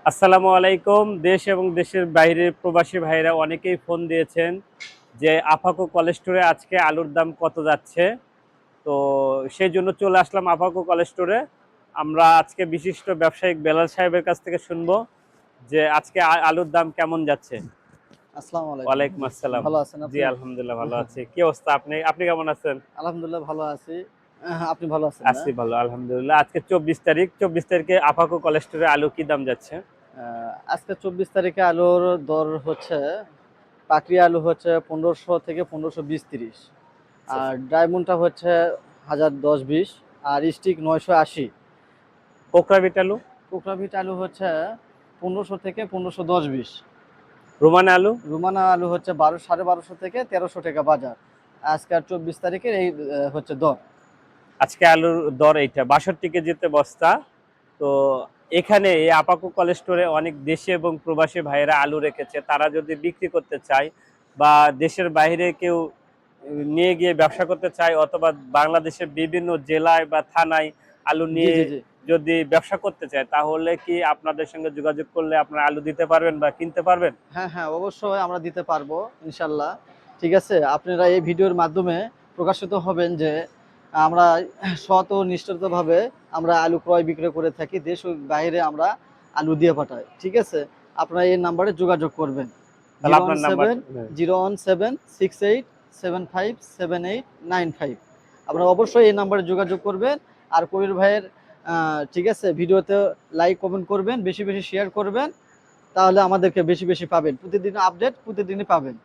আসসালামু আলাইকুম। দেশ এবং দেশের বাইরের প্রবাসী ভাইরা অনেকেই ফোন দিয়েছেন যে আপাকো কোল্ড স্টোরে আজকে আলুর দাম কত যাচ্ছে। তো সেজন্য চলে আসলাম আপাকো কোল্ড স্টোরে। আমরা আজকে বিশিষ্ট ব্যবসায়িক বেলাল সাহেবের কাছ থেকে শুনবো যে আজকে আলুর দাম কেমন যাচ্ছে। আসসালামু আলাইকুম। ওয়ালাইকুম আসসালাম। ভালো আছেন জি আপনি? আলহামদুলিল্লাহ ভালো আছি। কি অবস্থা? আপনি কেমন আছেন? আলহামদুলিল্লাহ ভালো আছি। আপনি ভালো আছেন না? আছি ভালো আলহামদুলিল্লাহ। আজকে ২৪ তারিখ। ২৪ তারিখে আপাকো কোল্ড স্টোরে আলু কি দাম যাচ্ছে? আ আজকে ২৪ তারিখে আলুর দর হচ্ছে পাকড়ি আলু হচ্ছে ১৫০০ থেকে ১৫২০-৩০। আচ্ছা, আর আচ্ছা। ডায়মন্ডটা হচ্ছে ১০১০-২০ আর স্টিক ৯৮০। কোকড়া বিট আলু? কোকড়াভিট আলু হচ্ছে ১৫০০ থেকে ১৫১০-২০। রোমানা আলু? রুমানা আলু হচ্ছে ১২৫০ থেকে ১৩০০ টাকা বাজার। আজকে আর ২৪ তারিখের এই হচ্ছে দর। আজকে আলুর দর এইটা ৬২ কেজিতে বস্তা। তো এখানে এই আপাকো কোল্ড স্টোরে অনেক দেশি এবং প্রবাসী ভাইয়েরা আলু রেখেছে। তারা যদি বিক্রি করতে চায় বা দেশের বাইরে কেউ নিয়ে গিয়ে ব্যবসা করতে চায় অথবা বাংলাদেশের বিভিন্ন জেলায় বা থানায় আলু জি, নিয়ে জি, জি। যদি ব্যবসা করতে চায় তাহলে কি আপনাদের সঙ্গে যোগাযোগ করলে আপনারা আলু দিতে পারবেন বা কিনতে পারবেন? হ্যাঁ, হ্যাঁ, অবশ্যই আমরা দিতে পারবো ইনশাল্লাহ। ঠিক আছে? আপনারা এই ভিডিওর মাধ্যমে প্রকাশিত হবেন যে আমরা সৎ ও নিষ্ঠুরভাবে আমরা আলু ক্রয় বিক্রয় করে থাকি। দেশ ও বাইরে আমরা আলু দিয়ে পাঠাই। ঠিক আছে? আপনারা এই নাম্বারে যোগাযোগ করবেন। তাহলে আপনার নাম্বারটা 017-017-6878789 আপনারা অবশ্যই এই নাম্বারে যোগাযোগ করবেন। আর কবির ভাইয়ের ঠিক আছে? ভিডিওতে লাইক, কমেন্ট করবেন, বেশি, বেশি শেয়ার করবেন। তাহলে আমাদেরকে বেশি, বেশি পাবেন। প্রতিদিন আপডেট প্রতিদিনই পাবেন।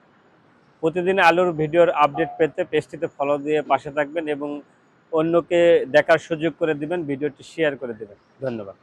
প্রতিদিন আলুর ভিডিওর আপডেট পেতে পেজটিতে ফলো দিয়ে পাশে থাকবেন এবং অন্যকে দেখার সুযোগ করে দিবেন, ভিডিওটি শেয়ার করে দিবেন। ধন্যবাদ।